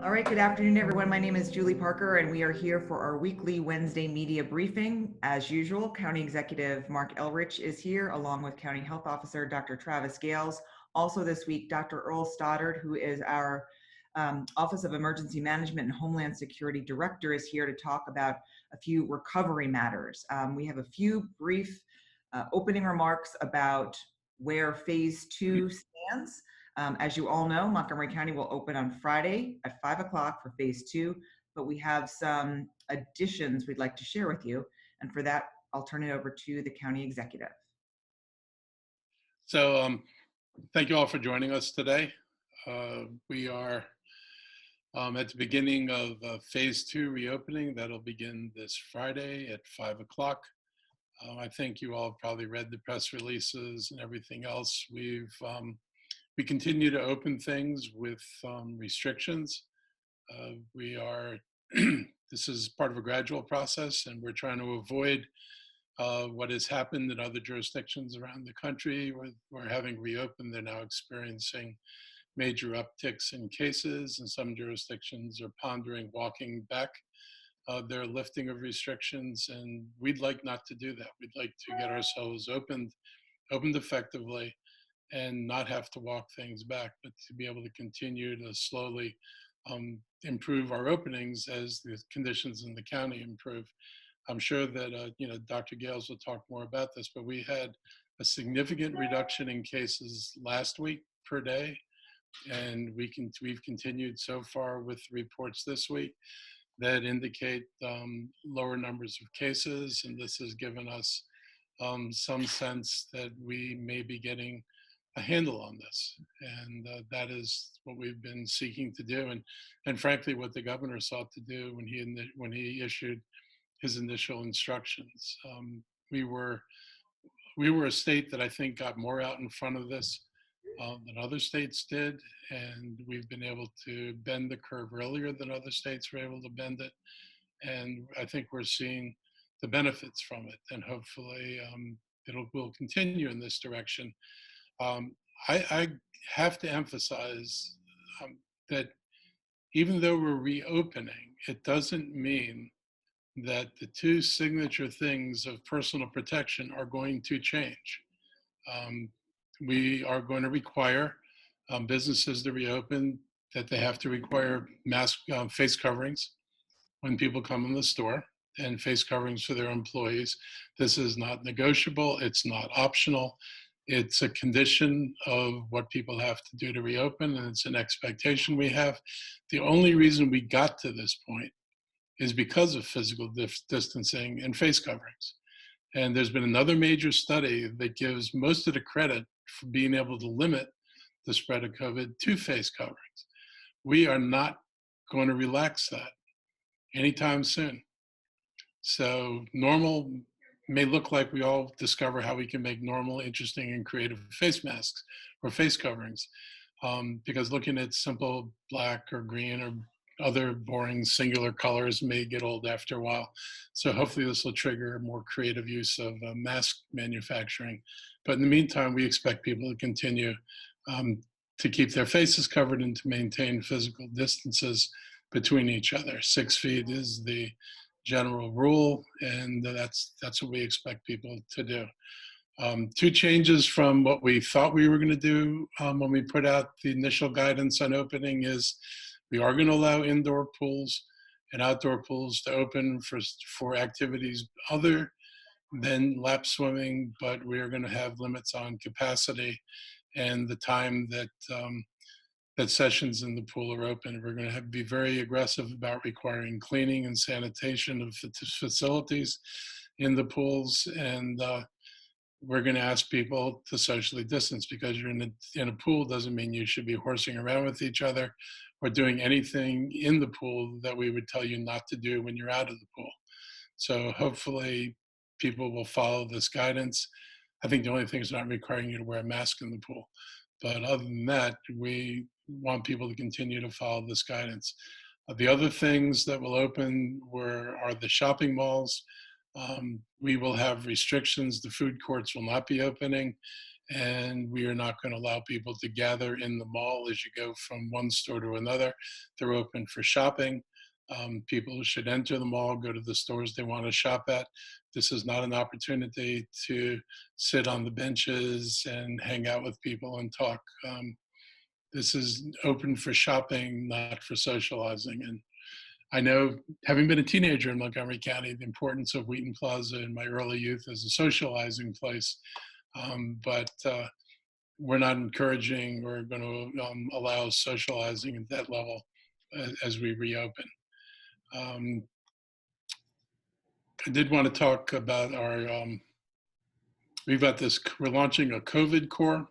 All right, good afternoon, everyone. My name is Julie Parker, and we are here for our weekly Wednesday media briefing. As usual, County Executive Marc Elrich is here, along with County Health Officer Dr. Travis Gayles. Also this week, Dr. Earl Stoddard, who is our Office of Emergency Management and Homeland Security Director, is here to talk about a few recovery matters. We have a few brief opening remarks about where phase 2 stands. As you all know, Montgomery County will open on Friday at 5 o'clock for phase 2, but we have some additions we'd like to share with you. And for that, I'll turn it over to the county executive. So thank you all for joining us today. We are at the beginning of phase 2 reopening. That'll begin this Friday at 5 o'clock. I think you all probably read the press releases and everything else. We continue to open things with restrictions. This is part of a gradual process, and we're trying to avoid what has happened in other jurisdictions around the country. We're having reopened, they're now experiencing major upticks in cases, and some jurisdictions are pondering walking back their lifting of restrictions, and we'd like not to do that. We'd like to get ourselves opened effectively and not have to walk things back, but to be able to continue to slowly improve our openings as the conditions in the county improve. I'm sure that Dr. Gayles will talk more about this, but we had a significant reduction in cases last week per day, and we've continued so far with reports this week that indicate lower numbers of cases, and this has given us some sense that we may be getting a handle on this, and that is what we've been seeking to do, and frankly, what the governor sought to do when he issued his initial instructions. We were a state that I think got more out in front of this than other states did, and we've been able to bend the curve earlier than other states were able to bend it, and I think we're seeing the benefits from it, and hopefully will continue in this direction. I have to emphasize that even though we're reopening, it doesn't mean that the two signature things of personal protection are going to change. We are going to require businesses to reopen, that they have to require face coverings when people come in the store, and face coverings for their employees. This is not negotiable. It's not optional. It's a condition of what people have to do to reopen, and it's an expectation we have. The only reason we got to this point is because of physical distancing and face coverings. And there's been another major study that gives most of the credit for being able to limit the spread of COVID to face coverings. We are not going to relax that anytime soon. So normal may look like we all discover how we can make normal, interesting, and creative face masks or face coverings, because looking at simple black or green or other boring singular colors may get old after a while. So hopefully this will trigger more creative use of mask manufacturing. But in the meantime, we expect people to continue to keep their faces covered and to maintain physical distances between each other. 6 feet is the general rule, and that's what we expect people to do. Two changes from what we thought we were going to do when we put out the initial guidance on opening is we are going to allow indoor pools and outdoor pools to open for activities other than lap swimming, but we are going to have limits on capacity and the time that that sessions in the pool are open. We're going to be very aggressive about requiring cleaning and sanitation of facilities in the pools, and we're going to ask people to socially distance, because you're in a pool doesn't mean you should be horsing around with each other or doing anything in the pool that we would tell you not to do when you're out of the pool. So hopefully people will follow this guidance. I think the only thing is not requiring you to wear a mask in the pool. But other than that, we want people to continue to follow this guidance. The other things that will open are the shopping malls. We will have restrictions. The food courts will not be opening, and we are not going to allow people to gather in the mall as you go from one store to another. They're open for shopping. People should enter the mall, go to the stores they want to shop at. This is not an opportunity to sit on the benches and hang out with people and talk. This is open for shopping, not for socializing. And I know, having been a teenager in Montgomery County, the importance of Wheaton Plaza in my early youth as a socializing place. But we're not encouraging or going to allow socializing at that level as we reopen. I did want to talk about we're launching a COVID core.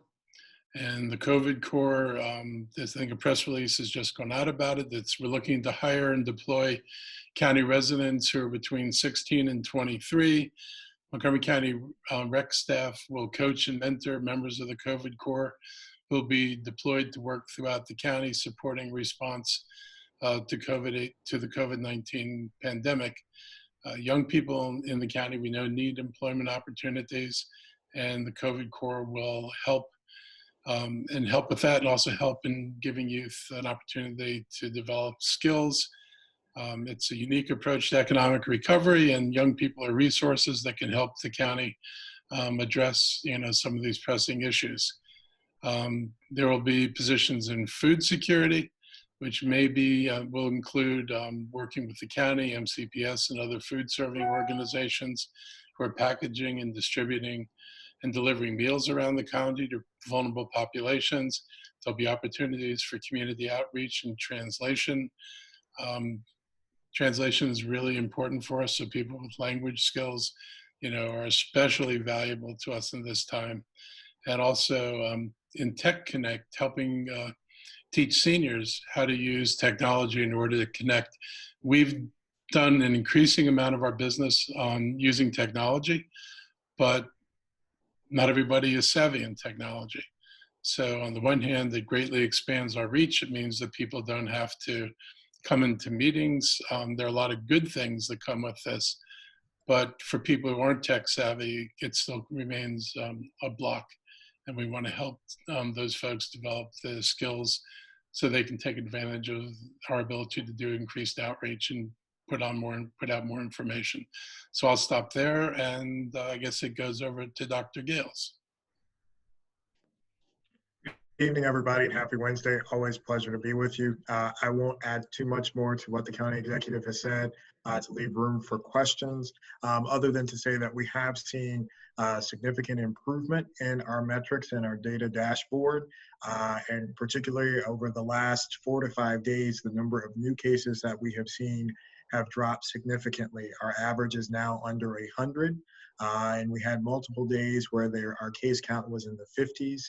And the COVID core, I think a press release has just gone out about it. We're looking to hire and deploy county residents who are between 16 and 23. Montgomery County rec staff will coach and mentor members of the COVID core who will be deployed to work throughout the county supporting response to the COVID-19 pandemic. Young people in the county we know need employment opportunities, and the COVID core will help with that, and also help in giving youth an opportunity to develop skills. It's a unique approach to economic recovery, and young people are resources that can help the county address, some of these pressing issues. There will be positions in food security, which will include working with the county, MCPS, and other food serving organizations who are packaging and distributing and delivering meals around the county to vulnerable populations. There'll be opportunities for community outreach and translation. Translation is really important for us, so people with language skills, are especially valuable to us in this time. And also in Tech Connect, helping teach seniors how to use technology in order to connect. We've done an increasing amount of our business on using technology, but not everybody is savvy in technology. So on the one hand, it greatly expands our reach. It means that people don't have to come into meetings. There are a lot of good things that come with this, but for people who aren't tech savvy, it still remains a block. And we want to help those folks develop the skills so they can take advantage of our ability to do increased outreach and put out more information. So I'll stop there, and I guess it goes over to Dr. Gayles. Good evening, everybody, and happy Wednesday. Always a pleasure to be with you. I won't add too much more to what the county executive has said to leave room for questions, other than to say that we have seen significant improvement in our metrics and our data dashboard, and particularly over the last 4 to 5 days, the number of new cases that we have seen have dropped significantly. Our average is now under 100. And we had multiple days where our case count was in the 50s,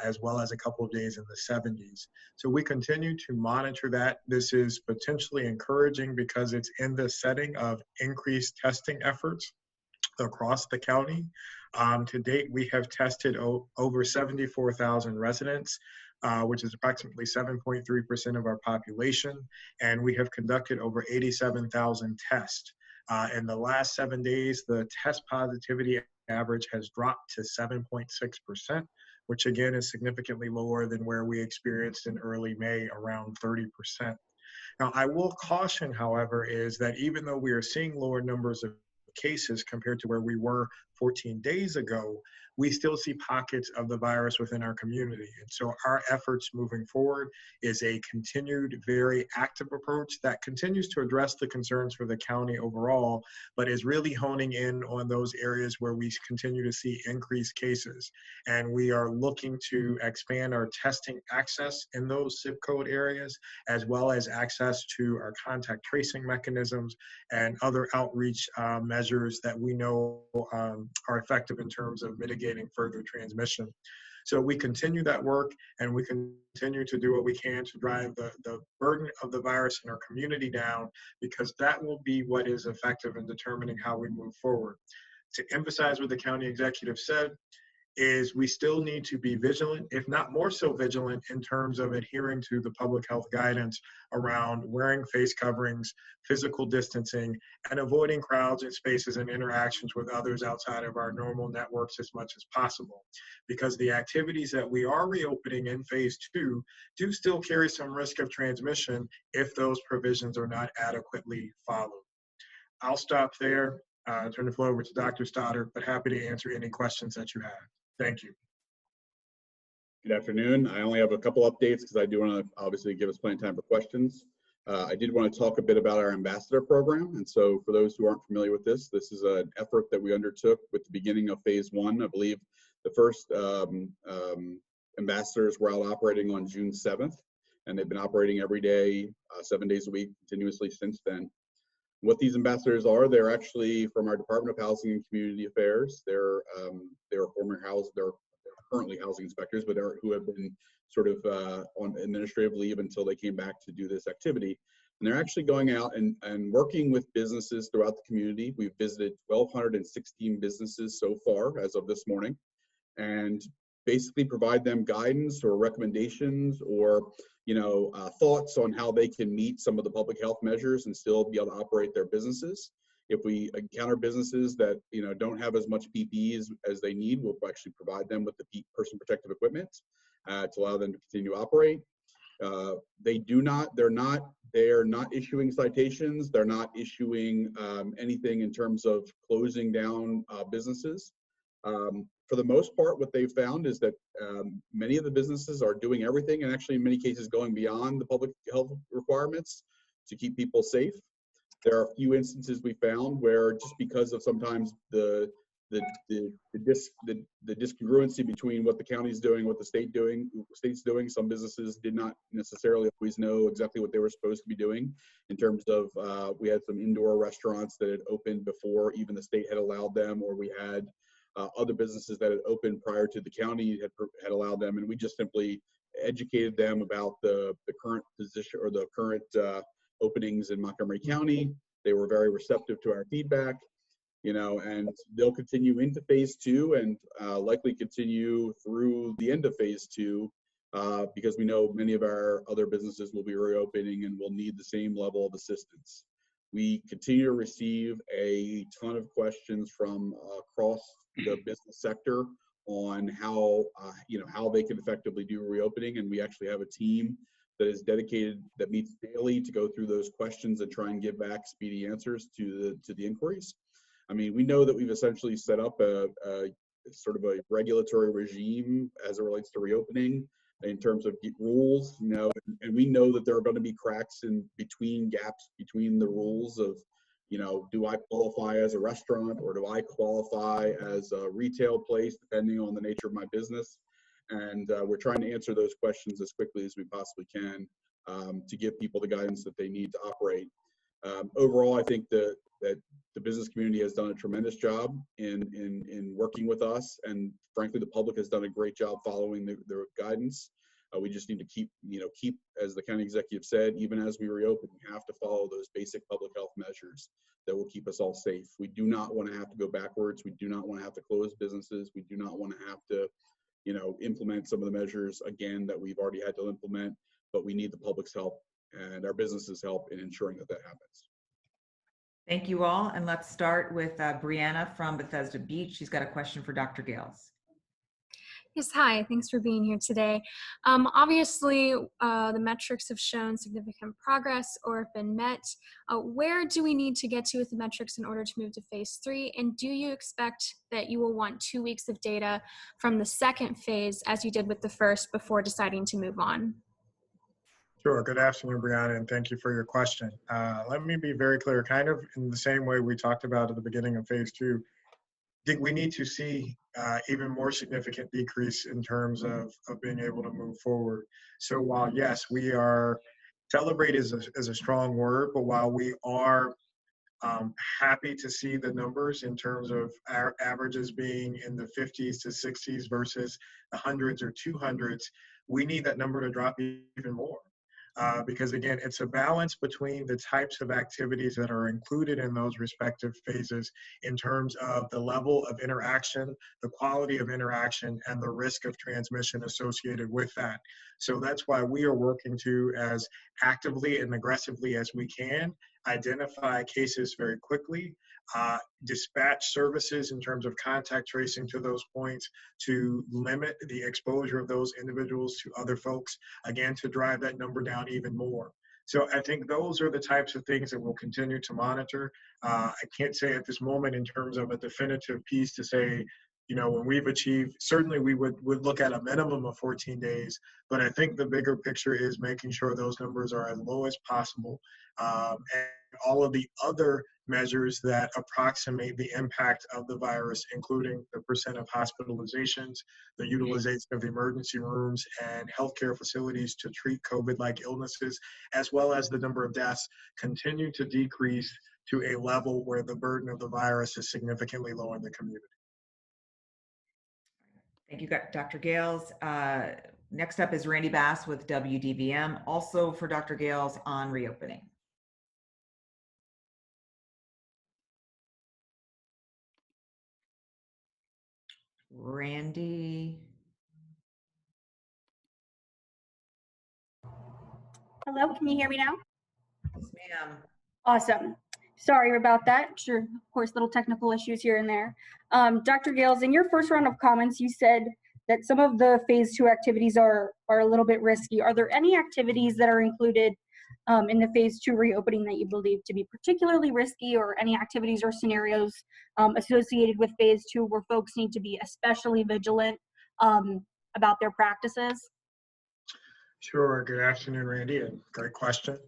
as well as a couple of days in the 70s. So we continue to monitor that. This is potentially encouraging because it's in the setting of increased testing efforts across the county. To date, we have tested over 74,000 residents, which is approximately 7.3% of our population, and we have conducted over 87,000 tests. In the last 7 days, the test positivity average has dropped to 7.6%, which again is significantly lower than where we experienced in early May, around 30%. Now, I will caution, however, is that even though we are seeing lower numbers of cases compared to where we were 14 days ago, we still see pockets of the virus within our community. And so our efforts moving forward is a continued, very active approach that continues to address the concerns for the county overall, but is really honing in on those areas where we continue to see increased cases. And we are looking to expand our testing access in those zip code areas, as well as access to our contact tracing mechanisms and other outreach measures that we know are effective in terms of mitigating further transmission. So we continue that work, and we continue to do what we can to drive the burden of the virus in our community down, because that will be what is effective in determining how we move forward. To emphasize what the county executive said, is we still need to be vigilant, if not more so vigilant, in terms of adhering to the public health guidance around wearing face coverings, physical distancing, and avoiding crowds and spaces and interactions with others outside of our normal networks as much as possible. Because the activities that we are reopening in phase 2 do still carry some risk of transmission if those provisions are not adequately followed. I'll stop there, turn the floor over to Dr. Stoddard, but happy to answer any questions that you have. Thank you. Good afternoon. I only have a couple updates because I do want to obviously give us plenty of time for questions. I did want to talk a bit about our ambassador program. And so for those who aren't familiar with this, this is an effort that we undertook with the beginning of phase 1. I believe the first ambassadors were out operating on June 7th, and they've been operating every day, 7 days a week, continuously since then. What these ambassadors are, they're actually from our Department of Housing and Community Affairs. They're currently housing inspectors, but who have been sort of on administrative leave until they came back to do this activity. And they're actually going out and working with businesses throughout the community. We've visited 1,216 businesses so far as of this morning, and basically provide them guidance or recommendations or thoughts on how they can meet some of the public health measures and still be able to operate their businesses. If we encounter businesses that don't have as much PPE as they need, we'll actually provide them with the personal protective equipment to allow them to continue to operate. They're not issuing citations. They're not issuing anything in terms of closing down businesses. For the most part, what they've found is that many of the businesses are doing everything, and actually in many cases going beyond the public health requirements to keep people safe. There are a few instances we found where just because of sometimes the discongruency between what the county's doing, what the state's doing, some businesses did not necessarily always know exactly what they were supposed to be doing. In terms of, we had some indoor restaurants that had opened before even the state had allowed them, or we had other businesses that had opened prior to the county had allowed them, and we just simply educated them about the current position or the current openings in Montgomery County. They were very receptive to our feedback, and they'll continue into phase 2 and likely continue through the end of phase 2 because we know many of our other businesses will be reopening and will need the same level of assistance. We continue to receive a ton of questions from across the business sector on how they can effectively do reopening, and we actually have a team that is dedicated, that meets daily to go through those questions and try and give back speedy answers to the inquiries. I mean, we know that we've essentially set up a sort of a regulatory regime as it relates to reopening in terms of rules, and we know that there are going to be cracks gaps between the rules of, do I qualify as a restaurant or do I qualify as a retail place, depending on the nature of my business. And we're trying to answer those questions as quickly as we possibly can to give people the guidance that they need to operate. Overall, I think that the business community has done a tremendous job in working with us, and frankly, the public has done a great job following the guidance. We just need to keep, as the county executive said, even as we reopen, we have to follow those basic public health measures that will keep us all safe. We do not want to have to go backwards. We do not want to have to close businesses. We do not want to have to implement some of the measures again that we've already had to implement, but we need the public's help and our businesses' help in ensuring that happens. Thank you all. And let's start with Brianna from Bethesda Beach. She's got a question for Dr. Gayles. Yes, hi. Thanks for being here today. Obviously, the metrics have shown significant progress or have been met. Where do we need to get to with the metrics in order to move to phase 3? And do you expect that you will want 2 weeks of data from the second phase as you did with the first before deciding to move on? Sure. Good afternoon, Brianna, and thank you for your question. Let me be very clear, kind of in the same way we talked about at the beginning of phase 2. I think we need to see even more significant decrease in terms of being able to move forward. So while, yes, we are, celebrate is a strong word, but while we are happy to see the numbers in terms of our averages being in the 50s to 60s versus the hundreds or 200s, we need that number to drop even more. because again, it's a balance between the types of activities that are included in those respective phases in terms of the level of interaction, the quality of interaction, and the risk of transmission associated with that. So that's why we are working to, as actively and aggressively as we can, identify cases very quickly, dispatch services in terms of contact tracing to those points to limit the exposure of those individuals to other folks, again, to drive that number down even more. So I think those are the types of things that we'll continue to monitor. I can't say at this moment in terms of a definitive piece to say, you know, when we've achieved, certainly we would look at a minimum of 14 days, but I think the bigger picture is making sure those numbers are as low as possible. And all of the other measures that approximate the impact of the virus, including the percent of hospitalizations, the utilization of emergency rooms and healthcare facilities to treat COVID-like illnesses, as well as the number of deaths, continue to decrease to a level where the burden of the virus is significantly low in the community. Thank you, Dr. Gayles. Next up is Randy Bass with WDVM, also for Dr. Gayles on reopening. Randy. Hello, can you hear me now? Yes, ma'am. Awesome. Sorry about that. Sure, of course, little technical issues here and there. Dr. Gayles, in your first round of comments, you said that some of the phase 2 activities are a little bit risky. Are there any activities that are included in the phase 2 reopening that you believe to be particularly risky, or any activities or scenarios associated with phase 2 where folks need to be especially vigilant about their practices? Sure. Good afternoon, Randy, and great question.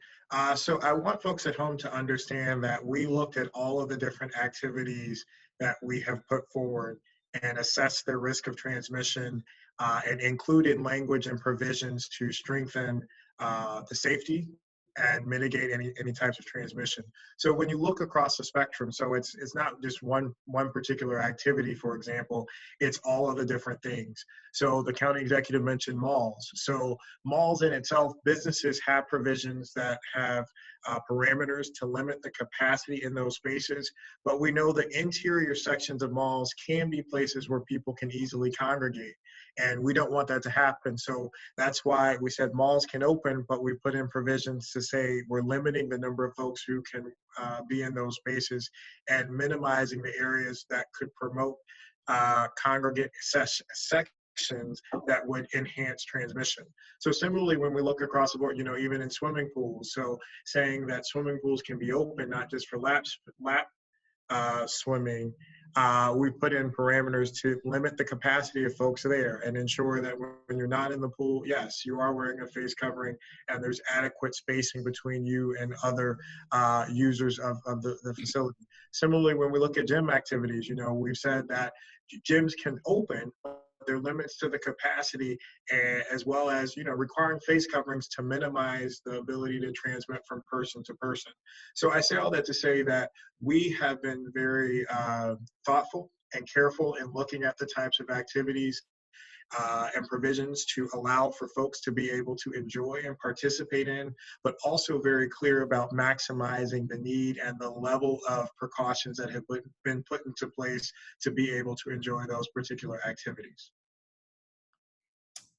So I want folks at home to understand that we looked at all of the different activities that we have put forward and assessed their risk of transmission and included language and provisions to strengthen the safety and mitigate any types of transmission. So when you look across the spectrum, so it's not just one particular activity, for example, it's all of the different things. So the county executive mentioned malls. So malls in itself, businesses have provisions that have parameters to limit the capacity in those spaces, but we know the interior sections of malls can be places where people can easily congregate. And we don't want that to happen. So that's why we said malls can open, but we put in provisions to say we're limiting the number of folks who can be in those spaces and minimizing the areas that could promote congregate sections that would enhance transmission. So similarly, when we look across the board, you know, even in swimming pools, so saying that swimming pools can be open, not just for lap swimming, we put in parameters to limit the capacity of folks there and ensure that when you're not in the pool, yes, you are wearing a face covering and there's adequate spacing between you and other users of the facility. Similarly, when we look at gym activities, you know, we've said that gyms can open, but there are limits to the capacity, as well as, you know, requiring face coverings to minimize the ability to transmit from person to person. So I say all that to say that we have been very thoughtful and careful in looking at the types of activities and provisions to allow for folks to be able to enjoy and participate in, but also very clear about maximizing the need and the level of precautions that have been put into place to be able to enjoy those particular activities.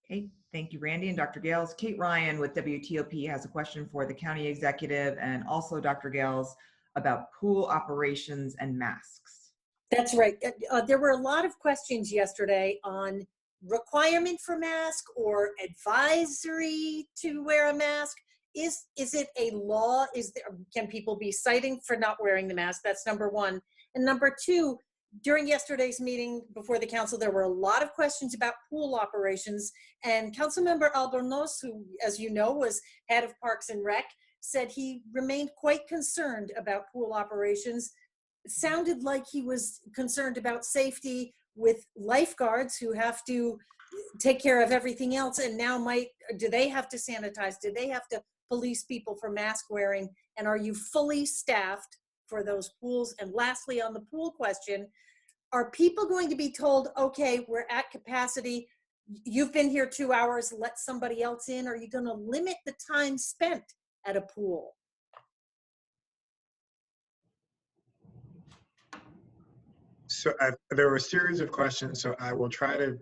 Okay, thank you, Randy and Dr. Gayles. Kate Ryan with WTOP has a question for the county executive and also Dr. Gayles about pool operations and masks. That's right. There were a lot of questions yesterday on requirement for mask or advisory to wear a mask. Is it a law? Can people be citing for not wearing the mask? That's number one. And number two, during yesterday's meeting before the council, there were a lot of questions about pool operations, and Councilmember Albornoz, who, as you know, was head of Parks and Rec, said he remained quite concerned about pool operations. It sounded like he was concerned about safety with lifeguards who have to take care of everything else, and now do they have to sanitize? Do they have to police people for mask wearing? And are you fully staffed for those pools? And lastly, on the pool question, are people going to be told, okay, we're at capacity, you've been here 2 hours, let somebody else in? Are you going to limit the time spent at a pool? So there were a series of questions, so I will try to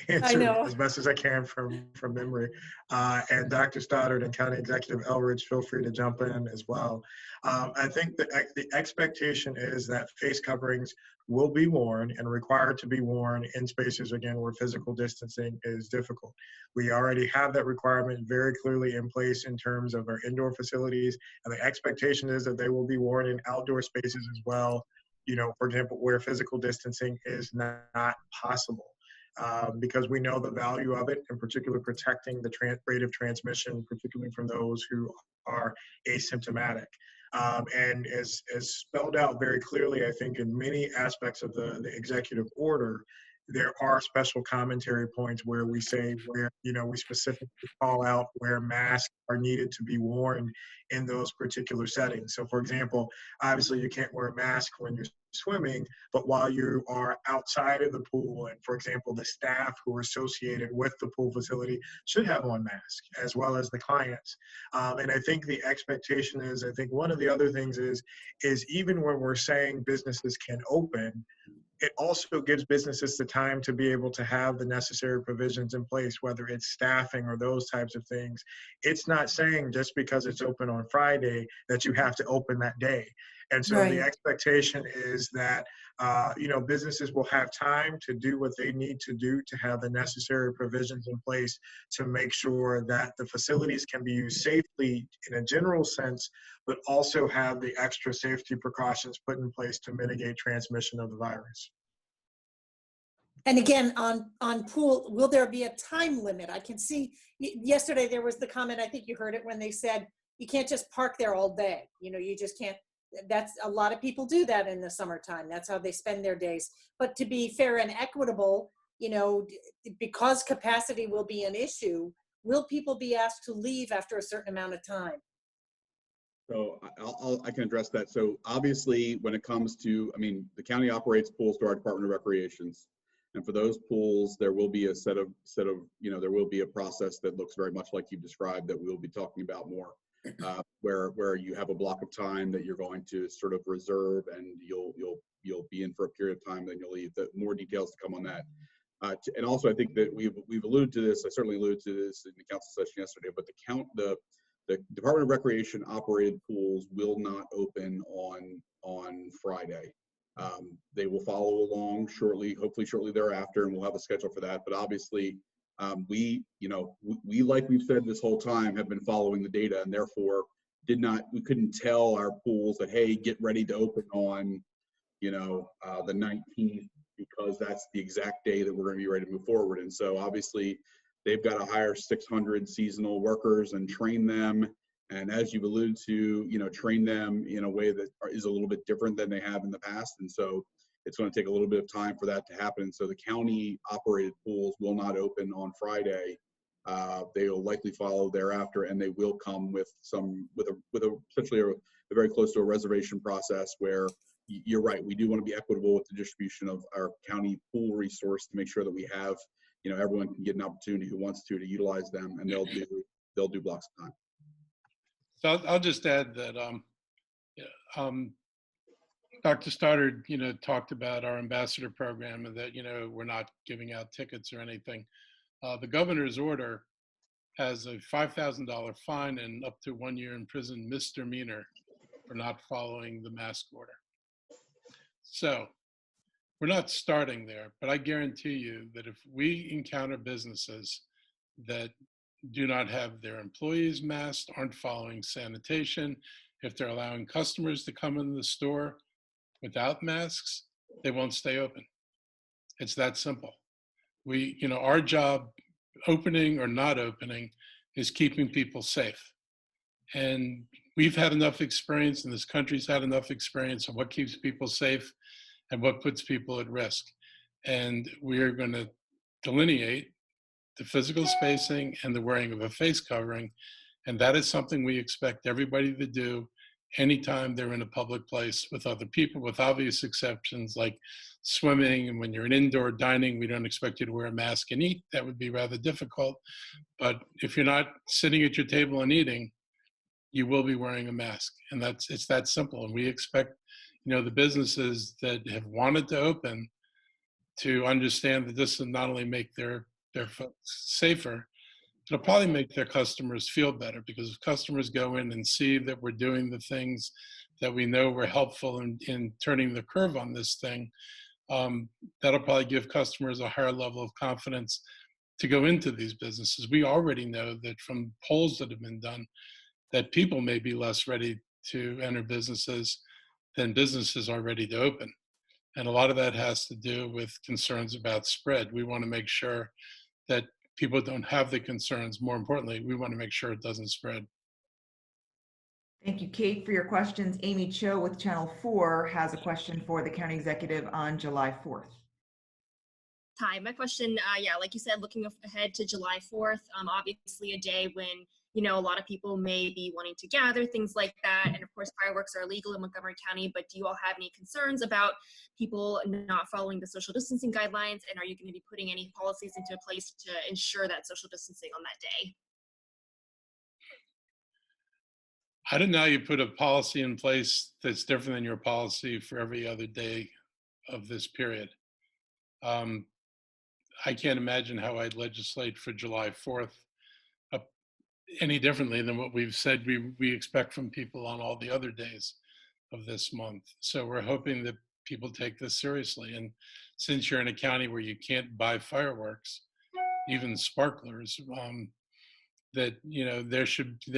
I answer know. as best as I can from memory. And Dr. Stoddard and County Executive Elrich, feel free to jump in as well. I think that the expectation is that face coverings will be worn and required to be worn in spaces, again, where physical distancing is difficult. We already have that requirement very clearly in place in terms of our indoor facilities, and the expectation is that they will be worn in outdoor spaces as well, you know, for example, where physical distancing is not possible. Because we know the value of it, in particular protecting the rate of transmission, particularly from those who are asymptomatic. And as spelled out very clearly, I think in many aspects of the executive order, there are special commentary points where we say where, you know, we specifically call out where masks are needed to be worn in those particular settings. So for example, obviously you can't wear a mask when you're swimming, but while you are outside of the pool, and for example, the staff who are associated with the pool facility should have on masks, as well as the clients. And I think the expectation is, I think one of the other things is even when we're saying businesses can open, it also gives businesses the time to be able to have the necessary provisions in place, whether it's staffing or those types of things. It's not saying just because it's open on Friday that you have to open that day. And so the expectation is that, you know, businesses will have time to do what they need to do to have the necessary provisions in place to make sure that the facilities can be used safely in a general sense, but also have the extra safety precautions put in place to mitigate transmission of the virus. And again, on pool, will there be a time limit? I can see yesterday there was the comment, I think you heard it when they said, you can't just park there all day. You know, you just can't. That's a lot of people do that in the summertime. That's how they spend their days. But to be fair and equitable, you know, because capacity will be an issue, will people be asked to leave after a certain amount of time? So I can address that. So obviously, when it comes to, I mean, the county operates pools through our Department of Recreations. And for those pools, there will be a set of, you know, there will be a process that looks very much like you've described that we'll be talking about more. Where you have a block of time that you're going to sort of reserve, and you'll be in for a period of time, then you'll leave. More details to come on that. And also, I think that we've alluded to this. I certainly alluded to this in the council session yesterday. But the Department of Recreation operated pools will not open on Friday. They will follow along shortly, hopefully shortly thereafter, and we'll have a schedule for that. But obviously, we like we've said this whole time, have been following the data, and therefore we couldn't tell our pools that, hey, get ready to open on, you know, the 19th, because that's the exact day that we're going to be ready to move forward. And so obviously they've got to hire 600 seasonal workers and train them. And as you've alluded to, you know, train them in a way that is a little bit different than they have in the past. And so it's going to take a little bit of time for that to happen. So the county operated pools will not open on Friday. They will likely follow thereafter, and they will come with essentially a very close to a reservation process where you're right. We do want to be equitable with the distribution of our county pool resource to make sure that we have, you know, everyone can get an opportunity who wants to utilize them, and they'll do blocks of time. So I'll just add that Dr. Stoddard, you know, talked about our ambassador program and that, you know, we're not giving out tickets or anything. The governor's order has a $5,000 fine and up to 1 year in prison misdemeanor for not following the mask order. So we're not starting there, but I guarantee you that if we encounter businesses that do not have their employees masked, aren't following sanitation, if they're allowing customers to come in the store without masks, they won't stay open. It's that simple. You know, our job, opening or not opening, is keeping people safe. And we've had enough experience, and this country's had enough experience of what keeps people safe and what puts people at risk. And we're going to delineate the physical spacing and the wearing of a face covering. And that is something we expect everybody to do anytime they're in a public place with other people, with obvious exceptions like swimming. And when you're in indoor dining, we don't expect you to wear a mask and eat. That would be rather difficult. But if you're not sitting at your table and eating, you will be wearing a mask. And it's that simple. And we expect, the businesses that have wanted to open to understand that this will not only make their folks safer, it'll probably make their customers feel better, because if customers go in and see that we're doing the things that we know were helpful in turning the curve on this thing, that'll probably give customers a higher level of confidence to go into these businesses. We already know that from polls that have been done that people may be less ready to enter businesses than businesses are ready to open. And a lot of that has to do with concerns about spread. We want to make sure that people don't have the concerns. More importantly, we want to make sure it doesn't spread. Thank you, Kate, for your questions. Amy Cho with Channel 4 has a question for the county executive on July 4th. Hi, my question, like you said, looking ahead to July 4th, obviously a day when, a lot of people may be wanting to gather, things like that. And of course, fireworks are illegal in Montgomery County, but do you all have any concerns about people not following the social distancing guidelines? And are you going to be putting any policies into place to ensure that social distancing on that day? I don't know how you put a policy in place that's different than your policy for every other day of this period. I can't imagine how I'd legislate for July 4th any differently than what we've said we expect from people on all the other days of this month. So we're hoping that people take this seriously. And since you're in a county where you can't buy fireworks, even sparklers, that there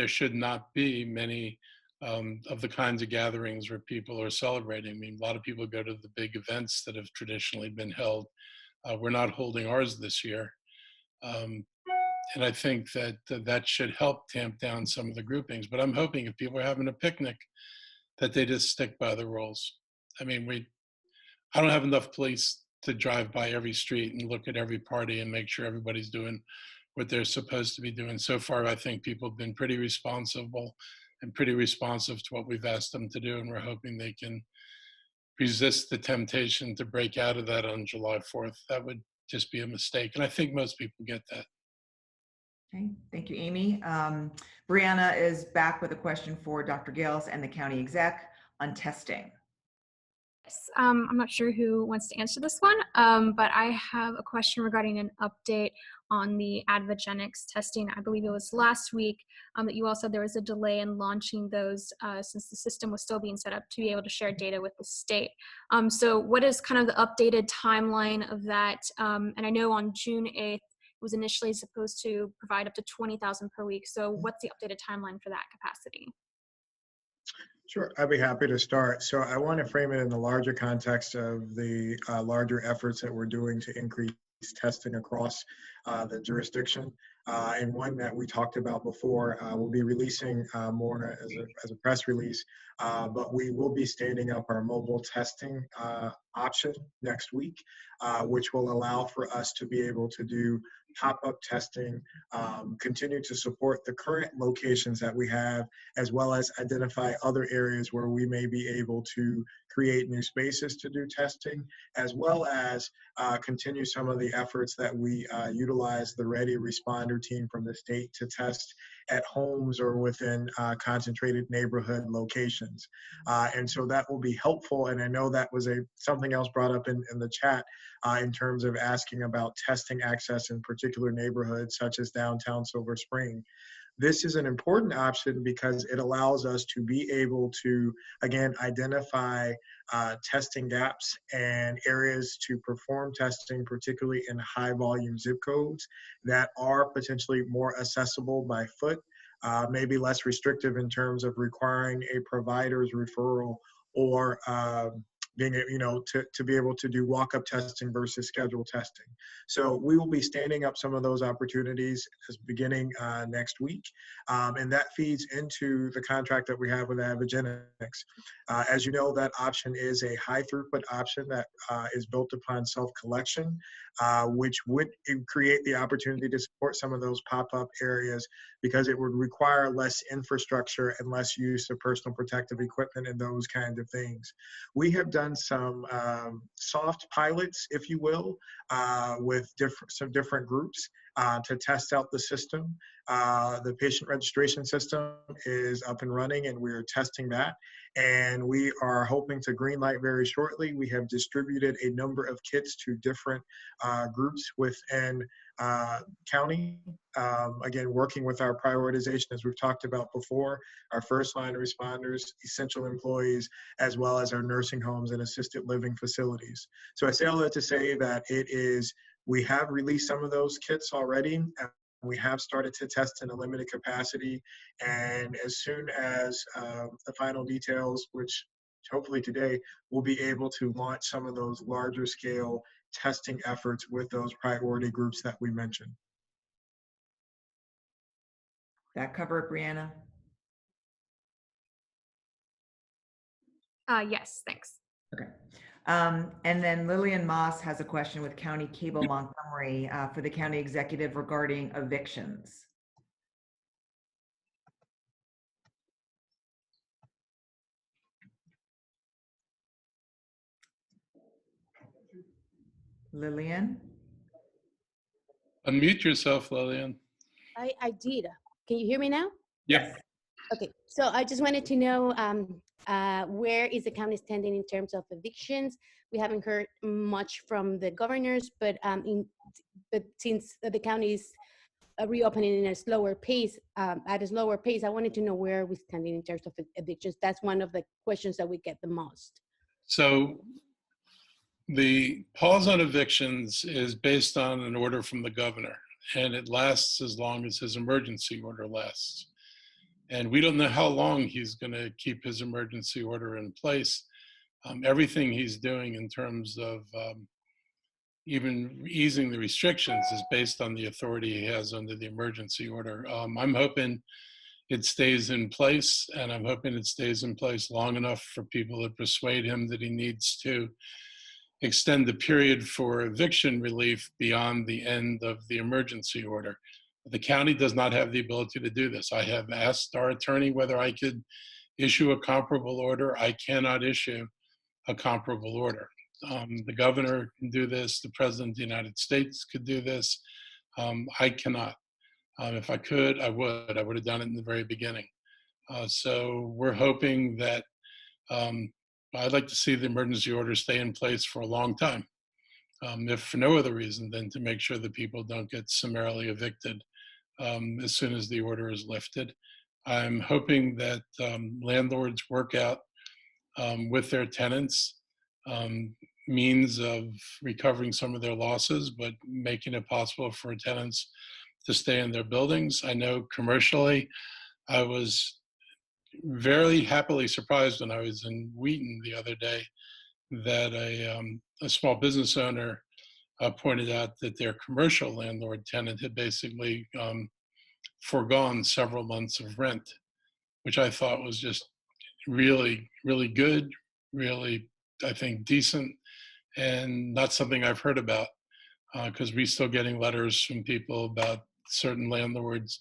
should not be many of the kinds of gatherings where people are celebrating. I mean, a lot of people go to the big events that have traditionally been held. We're not holding ours this year. And I think that should help tamp down some of the groupings. But I'm hoping if people are having a picnic, that they just stick by the rules. I mean, I don't have enough police to drive by every street and look at every party and make sure everybody's doing what they're supposed to be doing. So far, I think people have been pretty responsible and pretty responsive to what we've asked them to do. And we're hoping they can resist the temptation to break out of that on July 4th. That would just be a mistake. And I think most people get that. Okay, thank you, Amy. Brianna is back with a question for Dr. Gayles and the county exec on testing. Yes, I'm not sure who wants to answer this one, but I have a question regarding an update on the Advogenics testing. I believe it was last week that you all said there was a delay in launching those since the system was still being set up to be able to share data with the state. So what is kind of the updated timeline of that? And I know on June 8th, it was initially supposed to provide up to 20,000 per week. So what's the updated timeline for that capacity? Sure, I'd be happy to start. So I want to frame it in the larger context of the larger efforts that we're doing to increase testing across the jurisdiction. And one that we talked about before, we'll be releasing more as a press release, but we will be standing up our mobile testing option next week, which will allow for us to be able to do pop-up testing, continue to support the current locations that we have, as well as identify other areas where we may be able to create new spaces to do testing, as well as continue some of the efforts that we utilize the ready responder team from the state to test at homes or within concentrated neighborhood locations. And so that will be helpful. And I know that was something else brought up in the chat in terms of asking about testing access in particular neighborhoods such as downtown Silver Spring. This is an important option because it allows us to be able to, again, identify testing gaps and areas to perform testing, particularly in high volume zip codes that are potentially more accessible by foot, maybe less restrictive in terms of requiring a provider's referral or to be able to do walk-up testing versus scheduled testing. So we will be standing up some of those opportunities as beginning next week. And that feeds into the contract that we have with Avigenics. As you know, that option is a high throughput option that is built upon self-collection, which would create the opportunity to support some of those pop-up areas because it would require less infrastructure and less use of personal protective equipment and those kind of things. We have done some soft pilots, if you will, with some different groups to test out the system. The patient registration system is up and running and we're testing that. And we are hoping to greenlight very shortly. We have distributed a number of kits to different groups within county. Again, working with our prioritization, as we've talked about before, our first line responders, essential employees, as well as our nursing homes and assisted living facilities. So I say all that to say that we have released some of those kits already. We have started to test in a limited capacity, and as soon as the final details, which hopefully today, we'll be able to launch some of those larger scale testing efforts with those priority groups that we mentioned. That cover it, Brianna? Yes, thanks. Okay. And then Lillian Moss has a question with County Cable Montgomery for the county executive regarding evictions. Lillian? Unmute yourself, Lillian. I did. Can you hear me now? Yes. Okay, so I just wanted to know where is the county standing in terms of evictions? We haven't heard much from the governors, but since the county is reopening in a slower pace, I wanted to know where we're standing in terms of evictions. That's one of the questions that we get the most. So the pause on evictions is based on an order from the governor, and it lasts as long as his emergency order lasts. And we don't know how long he's going to keep his emergency order in place. Everything he's doing in terms of even easing the restrictions is based on the authority he has under the emergency order. I'm hoping it stays in place, and I'm hoping it stays in place long enough for people to persuade him that he needs to extend the period for eviction relief beyond the end of the emergency order. The county does not have the ability to do this. I have asked our attorney whether I could issue a comparable order. I cannot issue a comparable order. The governor can do this. The president of the United States could do this. I cannot. If I could, I would. I would have done it in the very beginning. So we're hoping that I'd like to see the emergency order stay in place for a long time, if for no other reason than to make sure that people don't get summarily evicted as soon as the order is lifted. I'm hoping that landlords work out with their tenants means of recovering some of their losses, but making it possible for tenants to stay in their buildings. I know commercially, I was very happily surprised when I was in Wheaton the other day that a small business owner pointed out that their commercial landlord tenant had basically foregone several months of rent, which I thought was just really, really good, really, I think, decent, and not something I've heard about, because we're still getting letters from people about certain landlords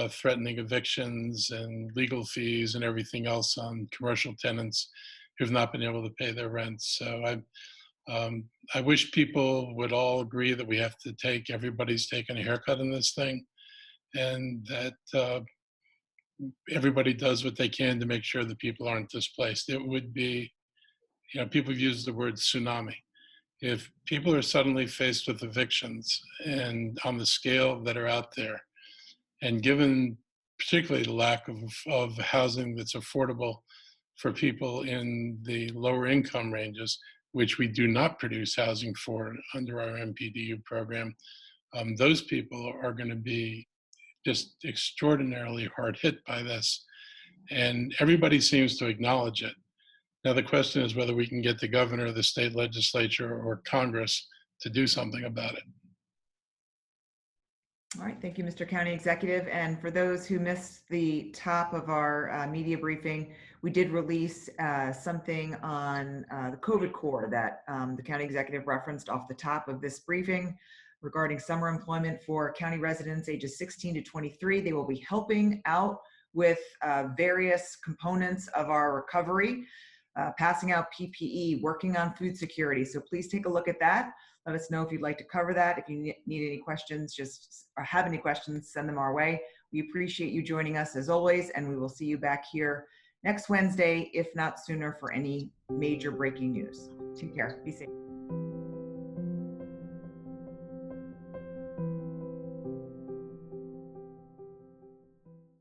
threatening evictions and legal fees and everything else on commercial tenants who've not been able to pay their rents. So I wish people would all agree that we have to everybody's taking a haircut in this thing, and that everybody does what they can to make sure that people aren't displaced. It would be, people have used the word tsunami. If people are suddenly faced with evictions and on the scale that are out there, and given particularly the lack of housing that's affordable for people in the lower income ranges, which we do not produce housing for under our MPDU program, those people are going to be just extraordinarily hard hit by this. And everybody seems to acknowledge it. Now the question is whether we can get the governor, the state legislature, or Congress to do something about it. All right, thank you, Mr. County Executive. And for those who missed the top of our media briefing, we did release something on the COVID Corps that the County Executive referenced off the top of this briefing regarding summer employment for county residents ages 16 to 23. They will be helping out with various components of our recovery, passing out PPE, working on food security. So please take a look at that. Let us know if you'd like to cover that. If you need any questions, or have any questions, send them our way. We appreciate you joining us as always, and we will see you back here next Wednesday, if not sooner, for any major breaking news. Take care. Be safe.